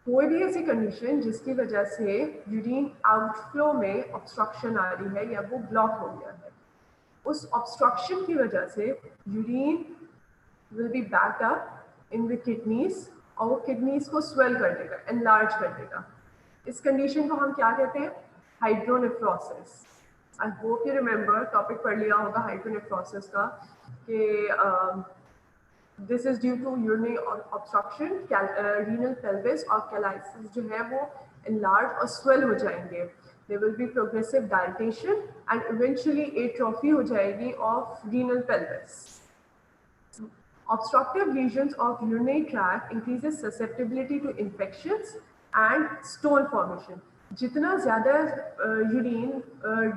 कोई भी ऐसी कंडीशन जिसकी वजह से यूरिन आउटफ्लो में ऑब्स्ट्रक्शन आ रही है या वो ब्लॉक हो गया है, उस ऑब्स्ट्रक्शन की वजह से urine will be backed up in the kidneys और वो किडनीज को स्वेल कर देगा, एनलार्ज कर देगा। इस कंडीशन को हम क्या कहते हैं? Hydronephrosis. I hope you remember, topic पढ़ लिया होगा हाइड्रोनेफ्रोसिस का कि this is due to urinary obstruction, renal pelvis और कैलाइसिस जो है वो एनलार्ज और स्वेल हो जाएंगे। There will be progressive dilatation and eventually atrophy हो जाएगी of renal pelvis. Obstructive lesions of urinary tract increases susceptibility to infections and stone formation. जितना ज़्यादा यूरिन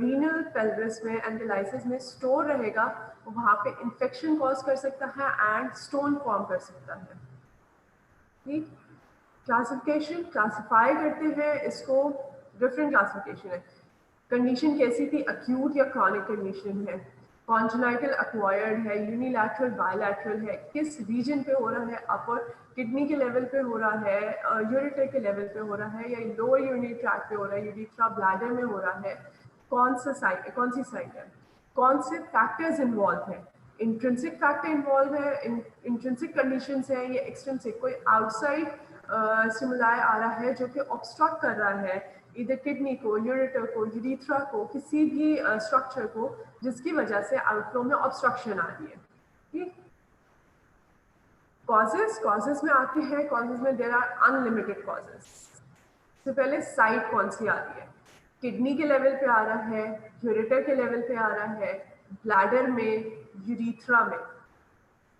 रीनल पेल्विस में एंड कैलाइसिस में स्टोर रहेगा, वो वहाँ पे इन्फेक्शन कॉज कर सकता है एंड स्टोन फॉर्म कर सकता है। ठीक, क्लासिफिकेशन क्लासिफाई करते हैं इसको, डिफरेंट क्लासिफिकेशन है। कंडीशन कैसी थी? अक्यूट या क्रॉनिक कंडीशन है, कॉन्जेनाइटल एक्वायर्ड है, यूनिलैटरल बायलैटरल है, किस रीजन पे हो रहा है? अपर किडनी के लेवल पे हो रहा है, यूरेटर के लेवल पे हो रहा है, या लोअर यूरिनरी ट्रैक्ट पे हो रहा है, यूरेथ्रा ब्लैडर में हो रहा है, कौन सी साइट है, कौन से फैक्टर्स इन्वॉल्व है? इंट्रिंसिक फैक्टर इन्वॉल्व है, इंट्रिंसिक कंडीशंस है या एक्सट्रिंसिक? कोई आउटसाइड स्टिमुलाई आ रहा है जो कि ऑब्स्ट्रक्ट कर रहा है इधर किडनी को, यूरेटर को, यूरेथ्रा को, किसी भी स्ट्रक्चर को, जिसकी वजह से आउटफ्लो में ऑब्स्ट्रक्शन आ रही है। ठीक, कॉजेस में आते हैं, कॉजेस में देयर आर अनलिमिटेड कॉजेस। तो पहले साइट कौन सी आ रही है? किडनी के लेवल पे आ रहा है, यूरेटर के लेवल पे आ रहा है, ब्लैडर में, यूरेथ्रा में,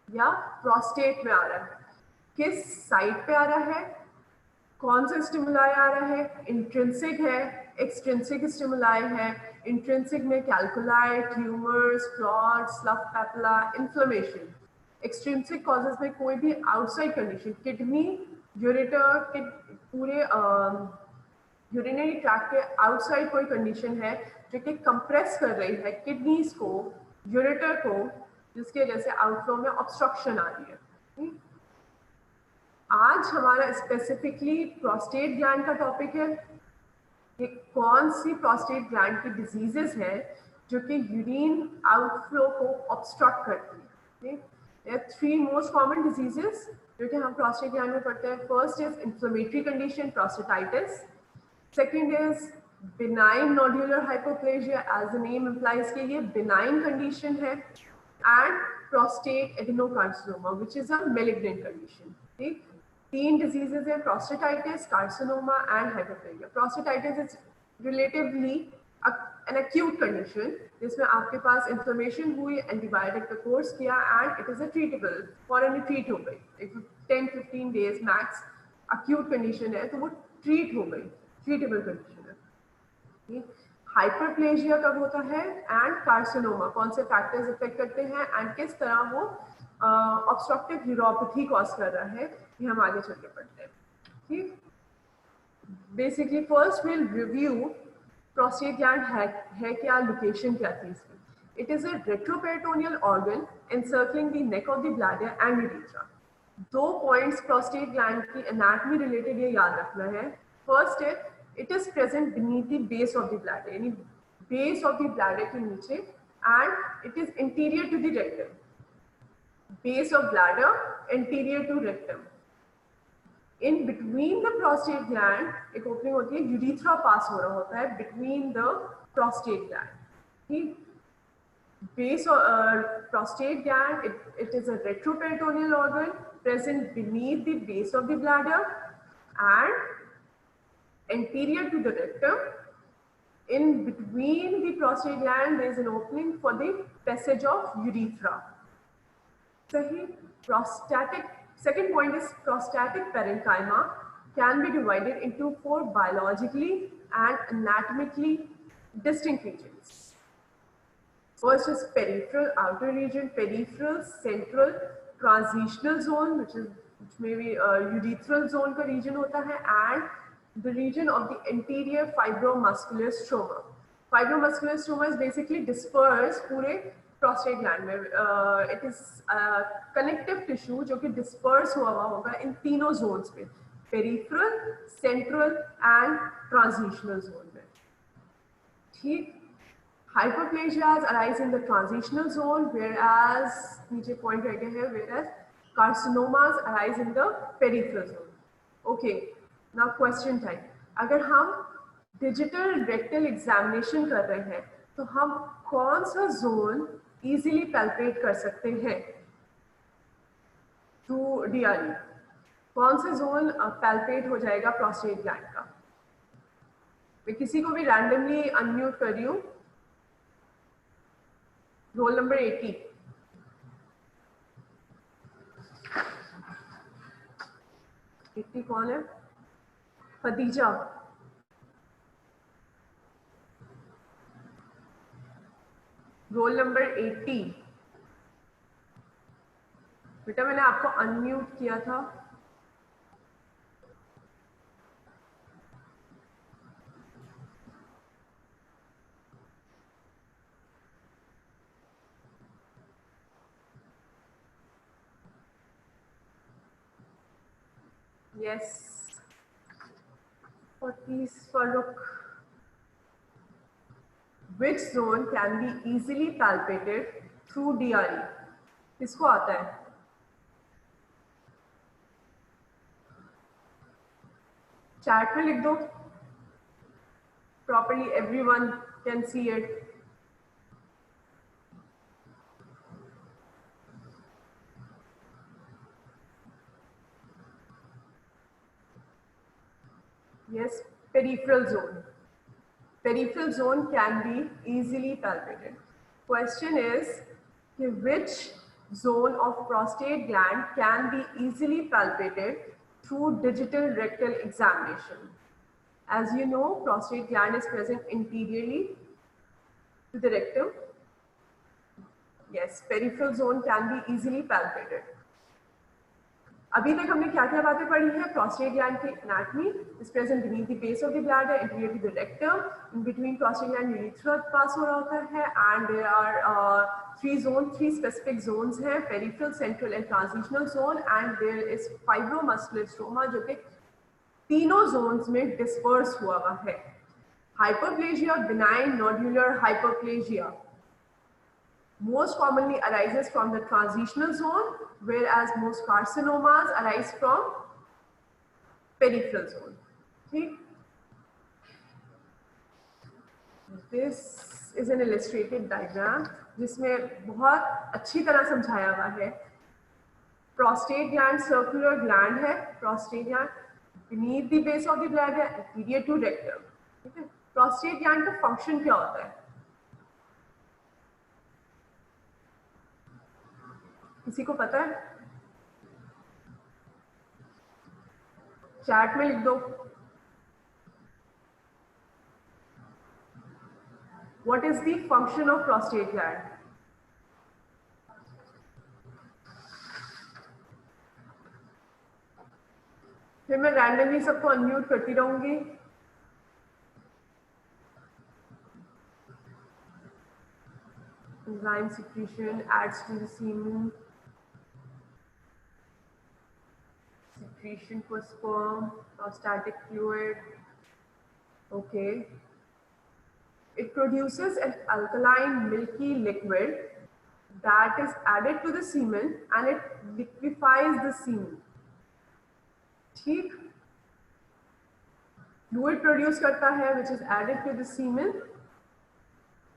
या प्रोस्टेट में आ रहा है? किस साइट पे आ रहा है? कौन सा स्टिमुलाई आ रहा है? इंट्रिंसिक है, एक्सट्रिंसिक स्टिमुलाई है। इंट्रिंसिक में calculi, tumours, clots, slough papula, inflammation. Extrinsic causes में कोई भी आउटसाइड कंडीशन, किडनी, यूरेटर के पूरे यूरिनरी ट्रैक्ट के आउटसाइड कोई कंडीशन है जो कि कंप्रेस कर रही है किडनीज को, यूरेटर को, जिसकी वजह से आउटफ्लो में ऑब्स्ट्रक्शन आ रही है। आज हमारा स्पेसिफिकली प्रोस्टेट ग्लैंड का टॉपिक है कि कौन सी प्रोस्टेट ग्लैंड की डिजीजेस है जो कि यूरिन आउटफ्लो को ऑब्स्ट्रक्ट करती है। There are three most common diseases जो कि हम प्रोस्टेट ग्लैंड में पढ़ते हैं। First is inflammatory condition, prostatitis. Second is benign nodular hyperplasia, as the name implies कि ये benign condition है, and prostate adenocarcinoma which is a malignant condition। ठीक, तीन डिजीजेज है, prostatitis, carcinoma and hyperplasia. Prostatitis is relatively an acute condition जिसमें आपके पास inflammation हुई, antibiotic का कोर्स किया and it is a treatable, foreign treat हो गई, 10-15 डेज मैक्स अक्यूट कंडीशन है तो वो ट्रीट हो गई, ट्रीटेबल कंडीशन है। हाइपरप्लेजिया कब होता है एंड कार्सिनोमा कौन से फैक्टर्स इफेक्ट करते हैं एंड किस तरह वो ऑब्स्ट्रक्टिव यूरोपैथी कॉज कर रहा है, ये हम आगे चल के पढ़ते हैं। ठीक, basically first will review prostate gland है क्या, लोकेशन क्या थी इसकी। It is a retroperitoneal organ encircling the neck of the bladder and urethra. दो पॉइंट्स प्रोस्टेट ग्लैंड की एनाटॉमी रिलेटेड ये याद रखना है। फर्स्ट है it is present beneath the base of the bladder, यानी बेस ऑफ द ब्लैडर के नीचे, and it is interior to the rectum. Base of bladder, anterior to rectum. In between the prostate gland एक opening होती है, urethra pass हो रहा होता है between the prostate gland। ठीक, base of prostate gland, it is a retroperitoneal organ present beneath the base of the bladder and anterior to the rectum. In between the prostate gland there is an opening for the passage of urethra। सही। Prostatic, second point is prostatic parenchyma can be divided into 4 biologically and anatomically distinct regions. First is peripheral outer region, peripheral, central, transitional zone which may be urethral zone का region होता है, and the region of the anterior fibromuscular stroma. Fibromuscular stroma is basically dispersed पूरे prostate gland में। It is connective tissue जो कि disperse हुआ होगा इन तीनों जोन्स पे, peripheral, central and transitional zone में। ठीक, hyperplasias arise in the transitional zone, whereas नीचे point रह गए हैं, whereas carcinomas arise in the peripheral zone. Okay, now question time. अगर हम डिजिटल रेक्टल एग्जामिनेशन कर रहे हैं तो हम कौन सा जोन इजीली पैल्पेट कर सकते हैं थ्रू डीआरई? कौन सा जोन पैल्पेट हो जाएगा प्रोस्टेट ग्लैंड का? मैं किसी को भी रैंडमली अनम्यूट कर रही हूँ। Roll number 80। कौन है? खदीजा। Roll number 80। बेटा मैंने आपको अनम्यूट किया था। Yes. Farooq. Which zone can be easily palpated through DRE? किसको आता है? चैट में लिख दो। Properly everyone can see it. Yes, peripheral zone. Peripheral zone can be easily palpated. Question is, which zone of prostate gland can be easily palpated through digital rectal examination? As you know, prostate gland is present anteriorly to the rectum. Yes, peripheral zone can be easily palpated. अभी तक हमने क्या क्या बातें पढ़ी है? Prostate gland की anatomy is present beneath the base of the bladder, interior to the rectum, in between prostate gland urethra pass हो रहा होता है, and there are three specific zones हैं, peripheral, central and transitional zone, and there is fibromuscular stroma जो कि तीनों zones में disperse हुआ हुआ है. Hyperplasia, benign nodular hyperplasia most commonly arises from the transitional zone, whereas most carcinomas arise from peripheral zone. Okay? This is an illustrated diagram जिसमें बहुत अच्छी तरह समझाया हुआ है. Prostate gland circular gland है, prostate gland beneath the base of the bladder, anterior to rectum. ठीक है? Prostate gland का function क्या होता है? किसी को पता है? चैट में लिख दो. What is the function of prostate gland? फिर मैं रैंडमली सबको अनम्यूट करती रहूंगी. Enzyme secretion adds to the semen. Secretion for sperm, prostatic fluid. Okay. It produces an alkaline milky liquid that is added to the semen and it liquefies the semen. ठीक? Fluid produce करता है which is added to the semen.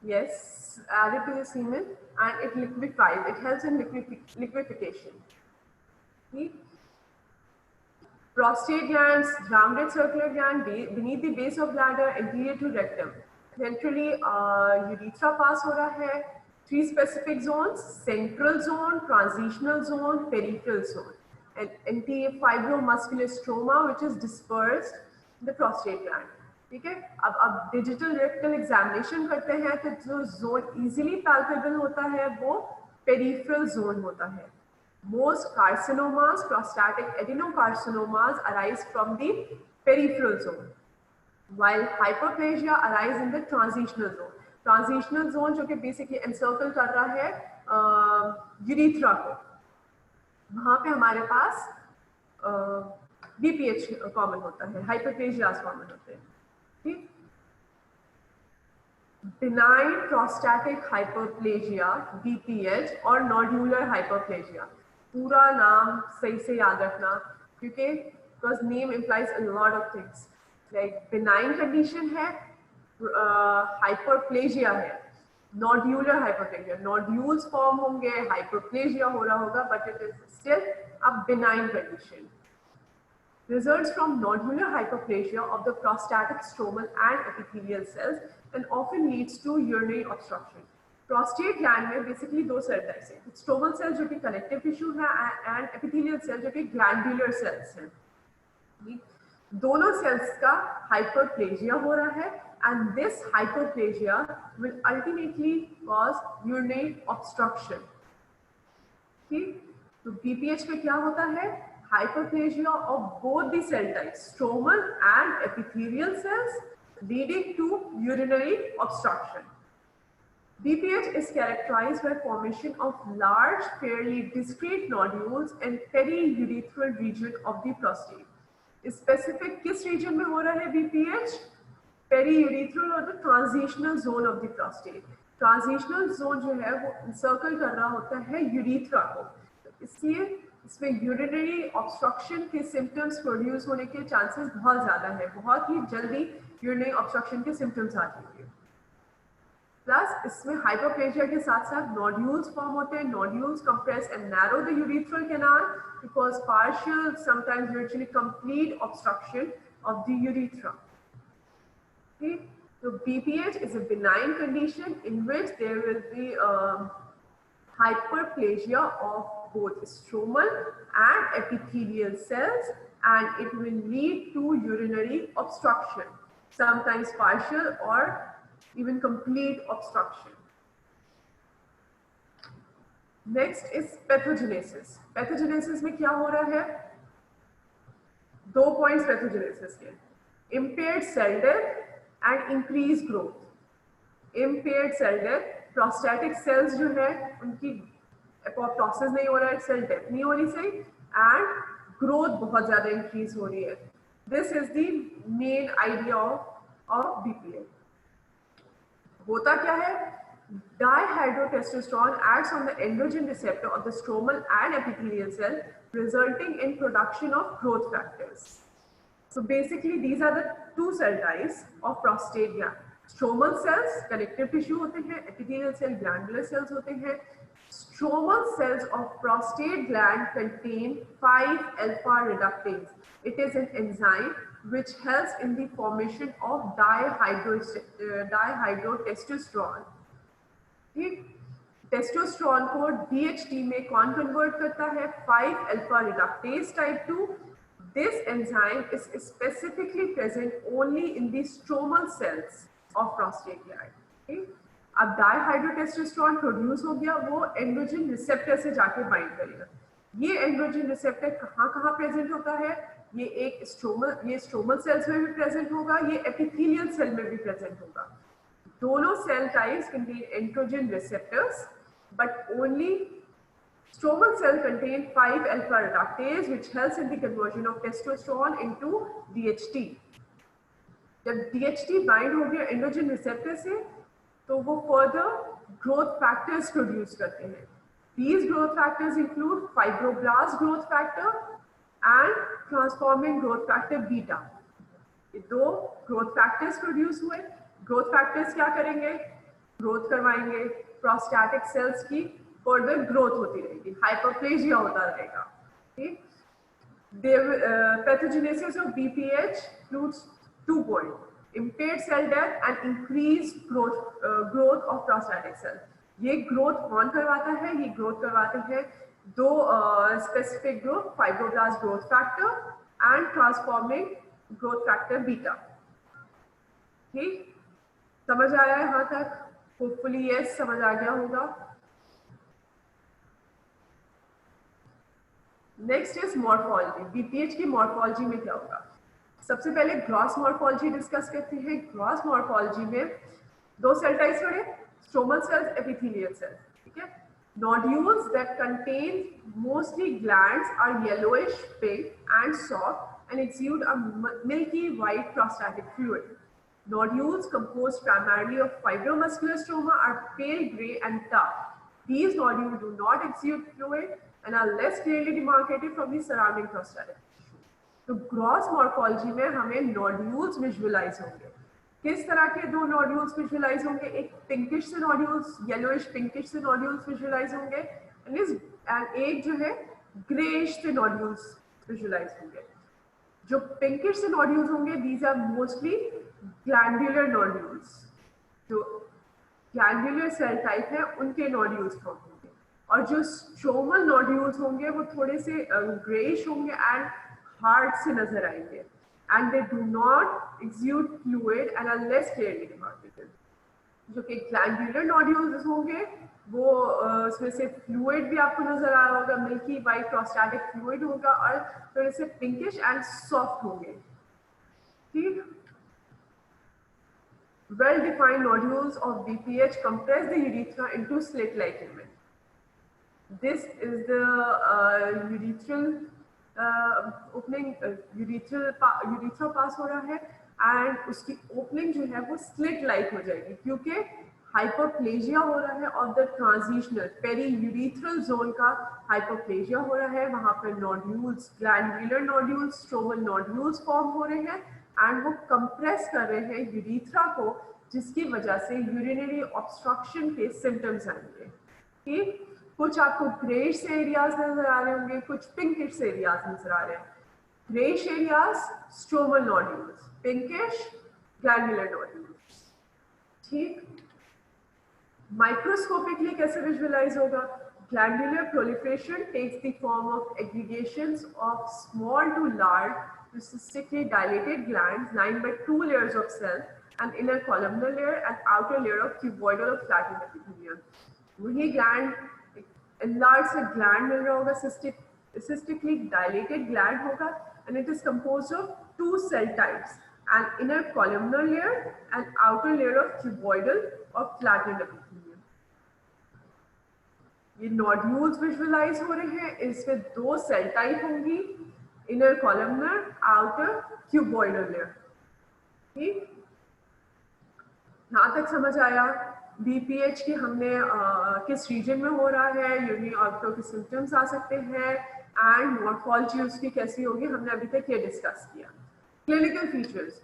Yes, added to the semen and it liquefies. It helps in liquefaction. ठीक? Prostate glands, rounded circular gland beneath the base of bladder, anterior to rectum. Ventrally, urethra pass हो रहा है. Three specific zones: central zone, transitional zone, peripheral zone, and anterior fibromuscular stroma which is dispersed in the prostate gland. ठीक है? अब digital rectal examination करते हैं तो जो जोन इजीली पैल्पेबल होता है वो पेरिफेरल जोन होता है. Most carcinomas, prostatic adenocarcinomas arise from the peripheral zone, while hyperplasia arise in the transitional zone. Transitional zone जो कि basically encircle कर रहा है urethra को. वहाँ पे हमारे पास बीपीएच कॉमन होता है, हाइपरप्लेजियाज कॉमन होते हैं। ठीक, बिनाइन प्रोस्टैटिक हाइपरप्लेजिया बीपीएच और नोड्यूलर हाइपरप्लेजिया, पूरा नाम सही से याद रखना क्योंकि because name implies a lot of things. Like benign condition है, हाइपरप्लेजिया है, नोड्यूलर हाइपरप्लेजिया, नोड्यूल्स फॉर्म होंगे, हाइपरप्लेजिया हो रहा होगा, but it is still a benign condition. Results from nodular hyperplasia of the prostatic stromal and epithelial cells and often leads to urinary obstruction. Prostate gland में basically दो cell types हैं, stromal cells जो कि connective tissue है and epithelial cells जो कि glandular cells हैं। दोनों cells का hyperplasia हो रहा है and this hyperplasia will ultimately cause urinary obstruction. ठीक, तो BPH में क्या होता है? Hyperplasia of both the cell types, stromal and epithelial cells, leading to urinary obstruction. BPH is characterized by formation of large, fairly discrete nodules in periurethral region of the prostate. Specific किस region में हो रहा है BPH? Periurethral और the transitional zone of the prostate. Transitional zone जो है वो encircle कर रहा होता है urethra को, इसलिए इसमें यूरिनरी ऑब्स्ट्रक्शन के सिम्टम्स प्रोड्यूस होने के चांसेस बहुत ज़्यादा है, बहुत ही जल्दी यूरिनरी ऑब्स्ट्रक्शन के सिम्टम्स आ जाएंगे। प्लस इसमें हाइपरप्लेजिया के साथ साथ नोड्यूल्स फॉर्म होते हैं, nodules compress and narrow the urethral canal because partial sometimes virtually complete obstruction of the urethra. Okay? So BPH is a benign condition in which there will be hyperplasia of both stromal and epithelial cells and it will lead to urinary obstruction, sometimes partial or even complete obstruction. Next is pathogenesis. Pathogenesis में क्या हो रहा है? दो points pathogenesis के, impaired cell death and increased growth. Impaired cell death, prostatic cells जो है उनकी एपोप्टोसिस नहीं हो रहा है, सेल डेथ नहीं हो रही सही, एंड ग्रोथ बहुत ज्यादा इंक्रीज हो रही है। This is the main idea of BPH. होता क्या है? Dihydrotestosterone acts on the androgen receptor of the stromal and epithelial cell, resulting in production of growth factors. So basically these are the two cell types of prostate gland. Stromal cells connective tissue होते हैं, epithelial cell glandular cells होते हैं। Stromal cells of prostate gland contain 5-alpha reductase. It is an enzyme which helps in the formation of dihydrotestosterone. ठीक, testosterone को DHT में कौन convert करता है? 5-alpha reductase type 2. This enzyme is specifically present only in the stromal cells of prostate gland. Okay? अब dihydrotestosterone produce हो गया, वो एंड्रोजन रिसेप्टर से जाके बाइंड करेगा। ये एंड्रोजन रिसेप्टर कहाँ प्रेजेंट होता है? ये स्ट्रोमल सेल्स में भी प्रेजेंट होगा, ये एपिथेलियल सेल में भी प्रेजेंट होगा। दोनों cell types contain androgen receptors, but only stromal cell contain 5-alpha reductase which helps in the conversion of testosterone into DHT. जब DHT बाइंड हो गया एंड्रोजन रिसेप्टर से तो वो फर्दर ग्रोथ फैक्टर्स प्रोड्यूस करते हैं। These growth factors include fibroblast growth factor and transforming growth factor beta. ये दो ग्रोथ फैक्टर्स प्रोड्यूस हुए। ग्रोथ फैक्टर्स क्या करेंगे? ग्रोथ करवाएंगे, प्रोस्टैटिक सेल्स की फर्दर ग्रोथ होती रहेगी, हाइपरप्लेजिया होता रहेगा। ठीक, pathogenesis of BPH includes 2 points: impaired cell death and increased growth of prostatic cell. ये ग्रोथ कौन करवाता है? ये ग्रोथ करवाते हैं दो specific growth, fibroblast growth factor and transforming growth factor beta. ठीक, समझ आया है यहाँ तक? होपफुली यस, समझ आ गया होगा। Next is morphology. बीपीएच की मॉर्फोलॉजी में क्या होगा? सबसे पहले ग्रॉस मॉर्फोलॉजी डिस्कस करते हैं। ग्रॉस मॉर्फोलॉजी में दो सेल टाइप्स पढ़े, स्ट्रोमल सेल्स, एपिथेलियल सेल्स। ठीक है, nodules that contain mostly glands are yellowish pink and soft and exude a milky white prostatic fluid. Nodules composed primarily of fibromuscular stroma are pale gray and tough. These nodules do not exude fluid and are less clearly demarcated from the surrounding prostatic tissue. तो gross morphology में हमें nodules visualise होंगे. किस तरह के दो nodules visualise होंगे? एक पिंकिश से नोड्यूल्स, येलोइश पिंकिश से नोड्यूल्स विजुअलाइज होंगे एंड एक जो है ग्रेइश से नोड्यूल्स विजुअलाइज होंगे. जो पिंकिश से नोड्यूल्स होंगे these are mostly glandular nodules. जो ग्लैंडुलर सेल टाइप है उनके नोड्यूल्स फॉर्म होंगे. और जो स्ट्रोमल नोड्यूल्स होंगे वो थोड़े से ग्रेइश होंगे एंड हार्ड से नजर आएंगे and they do not exude fluid and are less clearly demarcated. जो कि glandular nodules होंगे वो उसमें से fluid भी आपको नजर आ रहा होगा, milky white prostatic fluid होगा और थोड़े से pinkish and soft होंगे. ठीक. Well-defined nodules of BPH compress the urethra into slit-like element. This is the urethral opening. Urethra pass हो रहा है एंड उसकी ओपनिंग जो है वो स्लिट लाइक हो जाएगी क्योंकि हाइपरप्लेजिया हो रहा है of the transitional periurethral zone का हाइपरप्लेजिया हो रहा है. वहां पर nodules, glandular nodules, stromal nodules form हो रहे हैं एंड वो कंप्रेस कर रहे हैं यूरिथ्रा को, जिसकी वजह से यूरिनरी ऑब्स्ट्रक्शन के सिम्टम्स आएंगे. ठीक. कुछ आपको ग्रेइश एरियाज नजर आ रहे होंगे, कुछ पिंकिश एरियाज नजर आ रहे हैं. Greyish areas stromal nodules, pinkish glandular nodules. ठीक. माइक्रोस्कोपिकली कैसे विजुअलाइज होगा? Glandular proliferation takes the form of aggregations of small to large cystically dilated glands lined by two layers of cells, an inner columnar layer and outer layer of cuboidal or flattened epithelium. वही gland enlarged से gland मिल रहा होगा, cystically dilated gland होगा and it is composed of two cell types, an inner columnar layer and outer layer of cuboidal or flattened epithelium. ये nodules visualize हो रहे हैं, इसमें दो cell type होंगी, inner columnar, outer cuboidal layer. ठीक. यहाँ तक समझ आया? BPH की हमने किस रीजन में हो रहा है, यूरिनरी आउटफ्लो के सिम्टम्स आ सकते हैं एंड मॉर्फोलॉजी उसकी कैसी होगी, हमने अभी तक ये डिस्कस किया. Clinical features.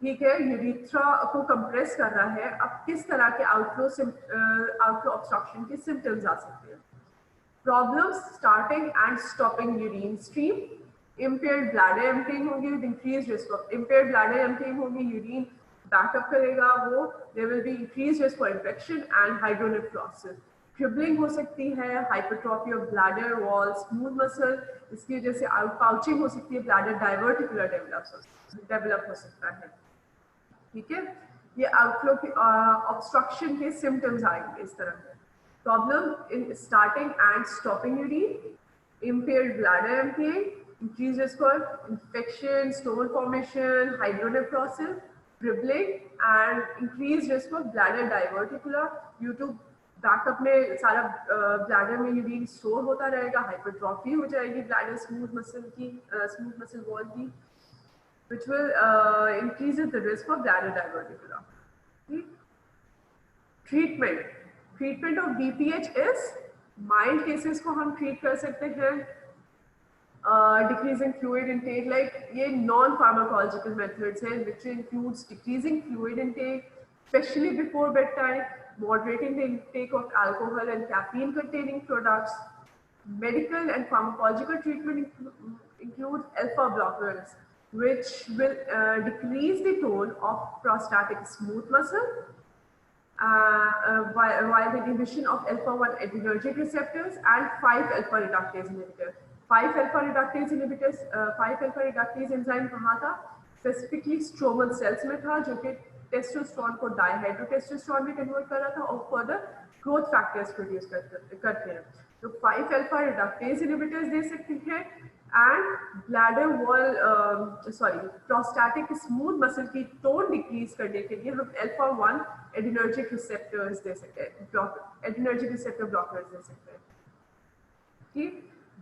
ठीक है, यूरिथ्रा को कंप्रेस कर रहा है. अब किस तरह के आउटफ्लो ऑब्स्ट्रक्शन के सिम्टम्स आ सकते हैं? Problems starting and stopping urine stream. impaired bladder emptying होगी with increased risk of impaired bladder emptying होगी, यूरिन बैकअप करेगा वो, there will be increased risk for infection and hydronephrosis. Crippling हो सकती है, hypertrophy of bladder wall, smooth muscle, इसकी वजह से outpouching हो सकती है, bladder diverticular develop हो सकता है. ठीक है, ये outflow की obstruction के symptoms आएंगे इस तरह. Problem in starting and stopping urine, impaired bladder emptying, increased risk for infection, stone formation, hydronephrosis, dribbling and increased risk of bladder diverticular due to backup में सारा ब्लैडर में यूरिन स्टोर होता रहेगा, hypertrophy हो जाएगी ब्लैडर स्मूथ मसल वॉल की, which will increases the risk of bladder diverticular. Treatment of BPH is mild cases को हम treat कर सकते हैं. Decreasing fluid intake, like ये non-pharmacological methods हैं which includes decreasing fluid intake, especially before bedtime, moderating the intake of alcohol and caffeine containing products. Medical and pharmacological treatment includes alpha blockers, which will decrease the tone of prostatic smooth muscle, while the inhibition of alpha-1 adrenergic receptors and 5-alpha reductase inhibitors. 5-alpha reductase enzyme कहाँ था? Specifically stromal cells में था, जो कि testosterone को dihydrotestosterone में convert कर रहा था और फर्दर ग्रोथ फैक्टर्स प्रोड्यूस करते हैं. तो 5-alpha reductase inhibitors दे सकते हैं and bladder wall prostatic smooth muscle की टोन डिक्रीज करने के लिए हम alpha-1 adrenergic receptors दे सकते हैं, adrenergic receptor blockers दे सकते हैं. ठीक,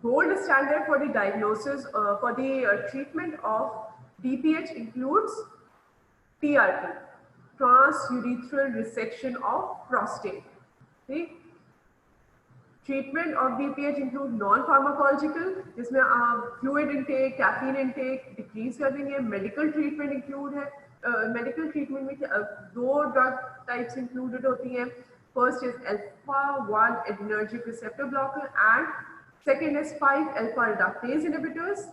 Gold standard for the diagnosis for the treatment of BPH includes TRP, transurethral resection of prostate. Okay? Treatment of BPH include non-pharmacological, जिसमें आप fluid intake, caffeine intake decrease कर देंगे. Medical treatment include है. Medical treatment में दो drug types included होती हैं. First is alpha-1 adrenergic receptor blocker and second is 5-alpha reductase inhibitors.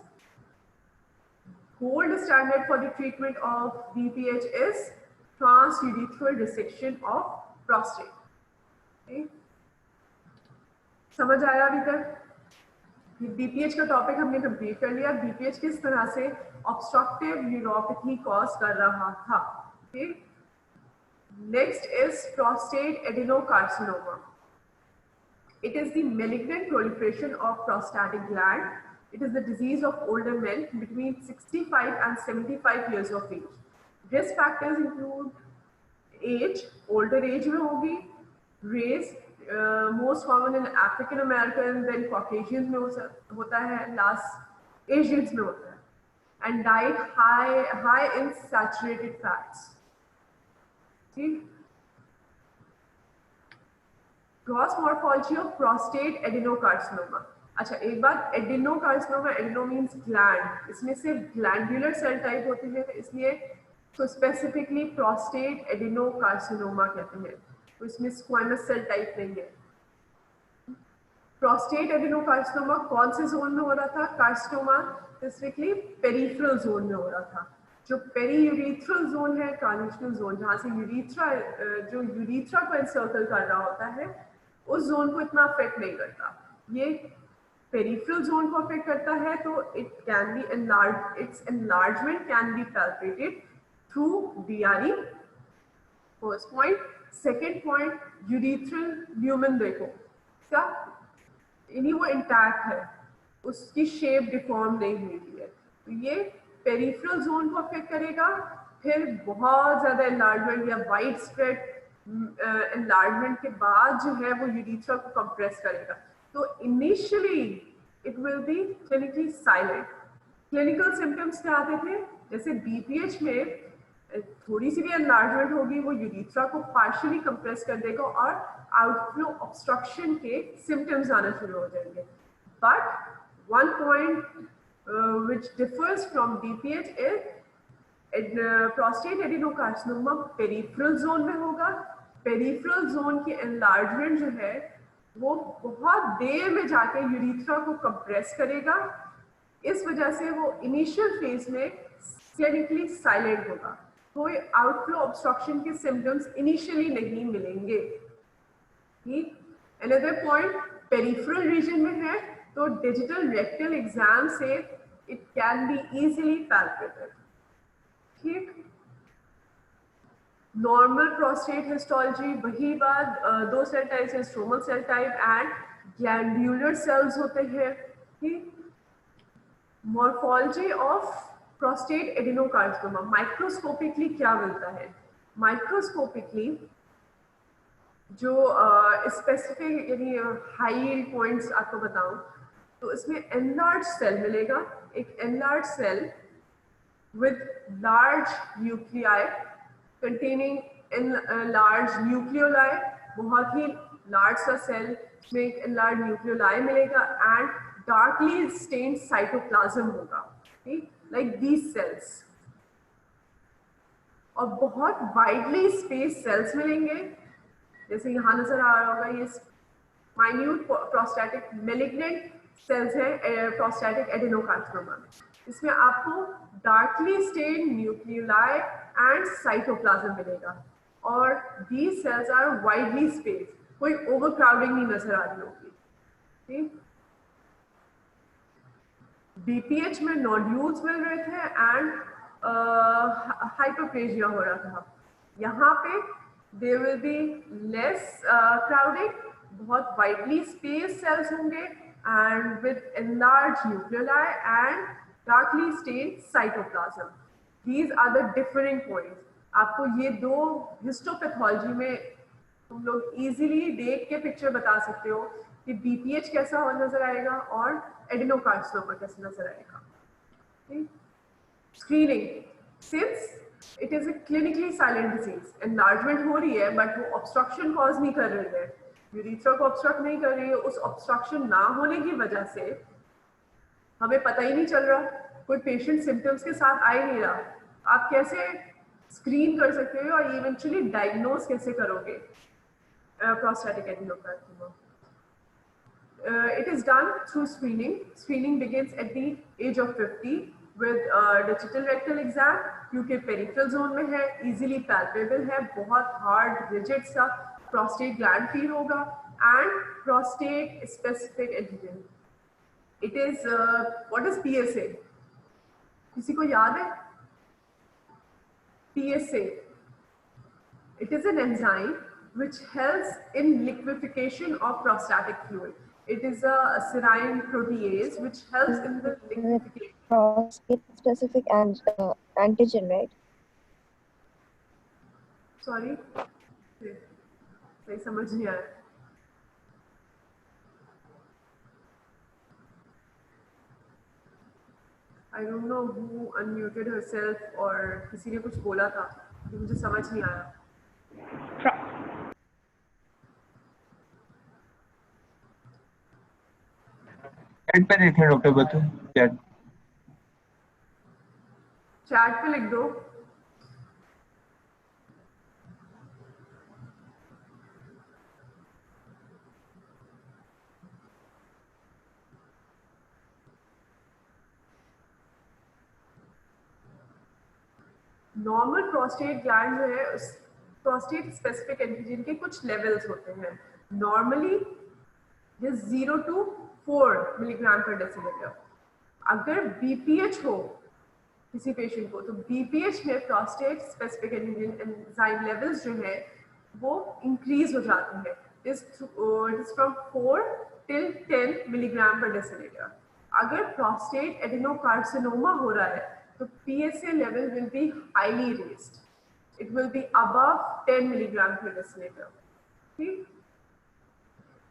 Gold standard for the treatment of BPH is transurethral resection of prostate. Okay? समझ आया अभी तक? BPH का topic हमने कंप्लीट कर लिया. बीपीएच किस तरह से ऑब्स्ट्रक्टिव यूरोपैथी कॉज कर रहा था. Next is prostate adenocarcinoma. It is the malignant proliferation of prostatic gland. It is the disease of older men between 65 and 75 years of age. Risk factors include age, older age में होगी, race, most common in African American, then Caucasians में होता है, last Asians में होता है, and diet high in saturated fats. ठीक. Gross morphology of prostate adenocarcinoma. अच्छा, एक बात, एडिनोकार्सिनोमा, एडिनो मीन्स ग्लैंड, इसमें सिर्फ ग्लैंडुलर सेल टाइप होते हैं, इसलिए तो स्पेसिफिकली प्रोस्टेट एडिनोकार्सिनोमा कहते हैं. तो इसमें स्क्वामस सेल टाइप नहीं है. प्रोस्टेट एडिनोकार्सिनोमा कौन से जोन में हो रहा था? कार्सिनोमा स्पेसिफिकली पेरिफेरल जोन में हो रहा था. जो पेरीयूरेथ्रल जोन है, कार्निशनल जोन, जहाँ से यूरीथ्रा को एनसर्कल कर रहा होता है, उस जोन को इतना अफेक्ट नहीं करता. ये पेरिफेरल जोन को अफेक्ट करता है, तो it can be enlarge, its enlargement can be palpated through DRE. First point. Second point, urethral lumen देखो, क्या इन्हीं वो इंटैक्ट है, उसकी शेप डिफॉर्म नहीं हुई है. तो ये पेरिफेरल जोन को अफेक्ट करेगा. फिर बहुत ज्यादा एनलार्जमेंट या वाइड स्प्रेड एनलार्जमेंट के बाद जो है वो यूरीथ्रा को कंप्रेस करेगा. तो initially it will be clinically silent. Clinical symptoms क्या आते थे? जैसे बीपीएच में थोड़ी सी भी एनलार्जमेंट होगी, वो यूरीथ्रा को पार्शियली कंप्रेस कर देगा और आउटफ्लो ऑब्स्ट्रक्शन के सिम्टम्स आना शुरू हो जाएंगे. But one point which differs from BPH is prostate adenocarcinoma peripheral zone में होगा. Peripheral zone की enlargement जो है वो बहुत देर में जाके यूरीथ्रा को कंप्रेस करेगा. इस वजह से वो इनिशियल फेज में क्लिनिकली साइलेंट होगा. कोई आउटफ्लो ऑब्स्ट्रक्शन के सिम्टम्स इनिशियली नहीं मिलेंगे. ठीक. Another point, पेरिफेरल रीजन में है तो डिजिटल रेक्टल एग्जाम से it can be easily palpated. ठीक. नॉर्मल प्रोस्टेट हिस्टोलॉजी, वही बात, दो सेल टाइप्स हैं, stromal cell type and glandular cells होते हैं. ठीक. Morphology of prostate adenocarcinoma. Microscopically क्या मिलता है? माइक्रोस्कोपिकली जो स्पेसिफिक यानी हाई पॉइंट्स आपको बताऊं, तो इसमें एनलार्ज सेल मिलेगा. एक enlarge cell with large nuclei containing large nucleoli, बहुत ही लार्ज सा सेल में एक एनलार्ज न्यूक्लियोलाई मिलेगा एंड डार्कली स्टेन्ड साइटोप्लाज्म होगा. ठीक. Like these cells. और बहुत वाइडली स्पेस सेल्स मिलेंगे, जैसे यहाँ नजर आ रहा होगा. ये माइन्यूट प्रोस्टैटिक मेलिग्नेंट सेल्स है प्रोस्टैटिक एडेनोकार्सिनोमा में. इसमें आपको darkly stained nucleoli and cytoplasm मिलेगा और these cells are widely spaced. कोई ओवरक्राउडिंग नहीं नजर आ रही होगी. ठीक. बीपीएच में नोड्यूल्स मिल रहे थे एंड हाइपरप्लेजिया हो रहा था. यहाँ पे there will be less crowding, बहुत widely spaced cells होंगे and with enlarged nuclei and darkly stained cytoplasm. These are the differing points. आपको ये दो हिस्टोपैथोलॉजी में तुम लोग इजीली देख के पिक्चर बता सकते हो कि बीपीएच कैसा नजर आएगा और एडेनोकार्सिनोमा कैसा नजर आएगा। Screening, since it is a clinically silent disease, enlargement हो रही है बट वो ऑब्स्ट्रक्शन कॉज नहीं कर रही है, यूरेथ्रा को ऑब्स्ट्रक्ट नहीं कर रही है, उस ऑब्स्ट्रक्शन ना होने की वजह से हमें पता ही नहीं चल रहा, कोई पेशेंट सिम्टम्स के साथ आ ही नहीं रहा, आप कैसे स्क्रीन कर सकते हो और इवेंचुअली डायग्नोज कैसे करोगे prostatic adenocarcinoma? It is done through screening. Screening begins at the age of 50 with digital rectal exam, क्योंकि peripheral zone में है, easily palpable है, बहुत hard rigid सा prostate gland feel होगा and prostate specific antigen. It is what is PSA? किसी को याद है? PSA. It is an enzyme which helps in liquefaction of prostatic fluid. It is a serine protease which helps in the liquefaction. Prostate specific and antigen, right? Sorry, सही समझ नहीं आया. I don't know who unmuted herself or किसी ने कुछ बोला था, मुझे समझ नहीं आया. चैट पे देखें डॉक्टर बतू, चैट पे लिख दो. नॉर्मल प्रोस्टेट ग्लैंड जो है, उस प्रोस्टेट स्पेसिफिक एंटीजन के कुछ लेवल्स होते हैं. नॉर्मली 0 to 4 मिलीग्राम पर डेसिलीटर. अगर बीपीएच हो किसी पेशेंट को, तो बीपीएच में prostate specific antigen enzyme levels जो है वो इंक्रीज हो जाते हैं. It is from 4 till 10 milligram पर डेसिलीटर. अगर प्रोस्टेट एडेनोकार्सिनोमा हो रहा है तो PSA level will be highly raised. It will be above 10 milligram per deciliter. ठीक?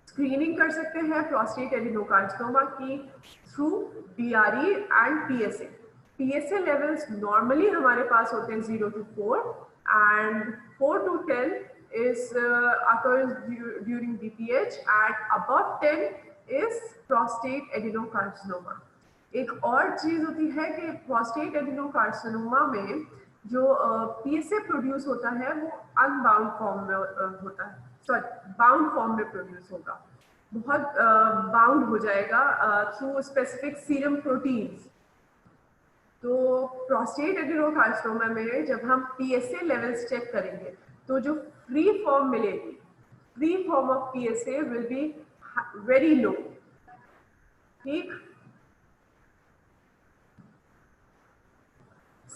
स्क्रीनिंग कर सकते हैं प्रोस्टेट एडेनोकार्सिनोमा की through DRE and PSA. PSA levels normally हमारे पास होते हैं 0 to 4 and 4 to 10 is occurs during BPH and above 10 is prostate adenocarcinoma. एक और चीज होती है कि प्रोस्टेट एडेनोकार्सिनोमा में जो PSA प्रोड्यूस होता है वो अनबाउंड फॉर्म में होता है, सॉरी बाउंड फॉर्म में प्रोड्यूस होगा, बहुत बाउंड हो जाएगा थ्रू स्पेसिफिक सीरम प्रोटीन्स. तो प्रोस्टेट एडेनोकार्सिनोमा में जब हम PSA लेवल्स चेक करेंगे तो जो फ्री फॉर्म मिलेगी, free form of PSA will be very low. ठीक.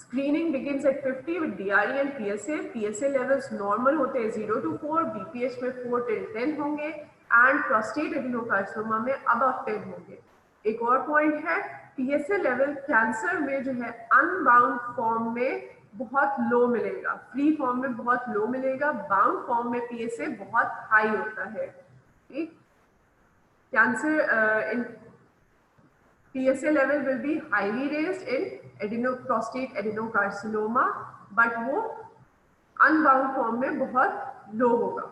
Screening begins at 50 with DRE and PSA. PSA levels normal होते हैं 0 to 4, BPH में 4 till 10 होंगे and prostate adenocarcinoma में above 10 होंगे. एक और पॉइंट है, PSA लेवल कैंसर में जो है अनबाउंड फॉर्म में बहुत लो मिलेगा, फ्री फॉर्म में बहुत लो मिलेगा, बाउंड फॉर्म में PSA बहुत हाई होता है. ठीक. Cancer in PSA level will be highly raised in prostate adenocarcinoma, but वो unbound form में बहुत low होगा.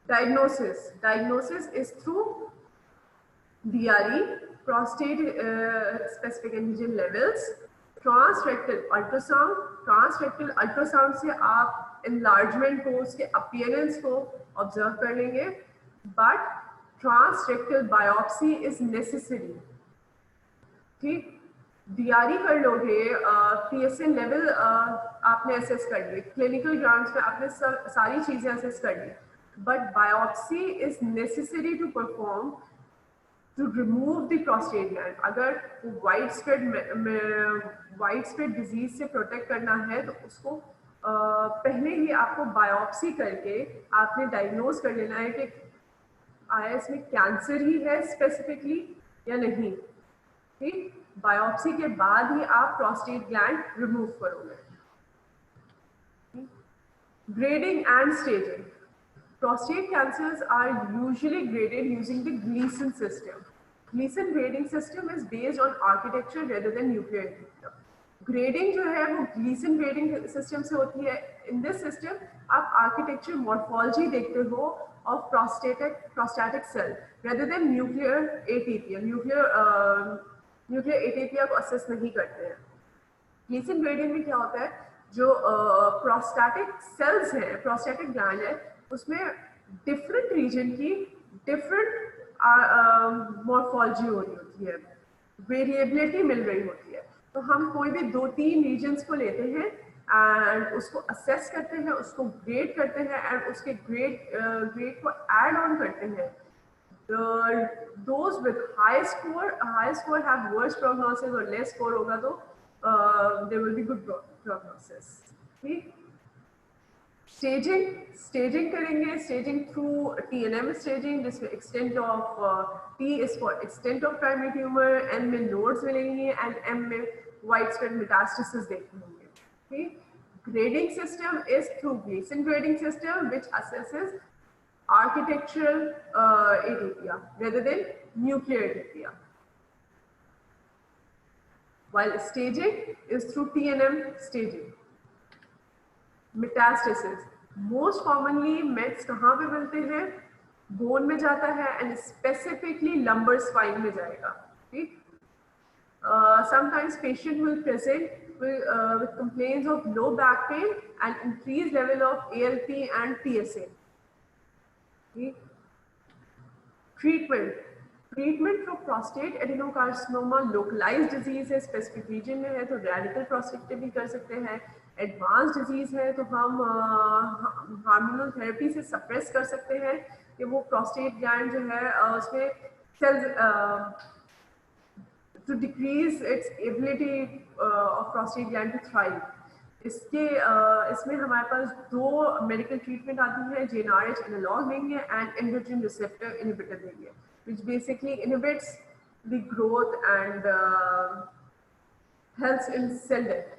Diagnosis is through DRE, prostate specific antigen levels, transrectal ultrasound से आप enlargement को, उसके appearance को observe कर लेंगे, but transrectal biopsy is necessary. ठीक. DRE कर लोगे, PSA लेवल आपने असेस कर लिए, क्लिनिकल ग्राउंड्स में आपने सारी चीजें असेस कर ली, but biopsy is necessary to perform to remove the prostate gland. अगर वाइड स्प्रेड डिजीज से प्रोटेक्ट करना है तो उसको पहले ही आपको बायोप्सी करके आपने डायग्नोज कर लेना है कि आया इसमें कैंसर ही है स्पेसिफिकली या नहीं. ठीक. बायोप्सी के बाद ही आप प्रोस्टेट ग्लैंड रिमूव करोगे. Grading and staging. Prostate cancers are usually graded using the Gleason system. Gleason grading system is based on architecture rather than nuclear epithelium. Grading जो है वो ग्लीसन ग्रेडिंग सिस्टम से होती है. इन दिस सिस्टम आप architecture morphology देखते हो of prostatic cell rather than nuclear atypia. Nuclear atypia को असेस नहीं करते हैं. ग्लीसन ग्रेडिंग में क्या होता है, जो प्रोस्टैटिक सेल्स है, प्रोस्टैटिक ग्लैंड है, उसमें डिफरेंट रीजन की डिफरेंट मॉर्फोलॉजी हो रही होती है, वेरिएबिलिटी मिल रही होती है. तो हम कोई भी 2-3 रीजन्स को लेते हैं एंड उसको असेस करते हैं, उसको ग्रेड करते हैं एंड उसके ग्रेड को ऐड ऑन करते हैं. Those with high score have worse prognosis और less score होगा तो there will be good prognosis. ठीक. स्टेजिंग करेंगे. स्टेजिंग थ्रू TNM स्टेजिंग, जिसमें extent of T is for extent of primary tumour, N में nodes मिलेंगे एंड M में wide spread metastasis देखते होंगे. ठीक. Grading system is through Gleason grading system which assesses architectural atypia rather than nuclear atypia, while staging is through TNM staging. Metastasis most commonly mets कहाँ पे मिलते हैं, bone में जाता है एंड स्पेसिफिकली लंबर स्पाइन में जाएगा. ठीक. Sometimes patient will present with complaints of low back pain and increased level of ALP and PSA. Treatment for prostate adenocarcinoma localised disease है, स्पेसिफिक रीजन में है तो रेडिकल प्रोस्टेक्टोमी कर सकते हैं. एडवांस डिजीज है तो हम हार्मोनल थेरेपी से सप्रेस कर सकते हैं कि वो प्रोस्टेट ग्लैंड जो है उसमें cells to decrease its ability of prostate gland to thrive. इसमें हमारे पास 2 मेडिकल ट्रीटमेंट आती है. GnRH एनालॉग देंगे एंड एंड्रोजन रिसेप्टर इनहिबिटर देंगे which basically inhibits the growth and helps in cell death.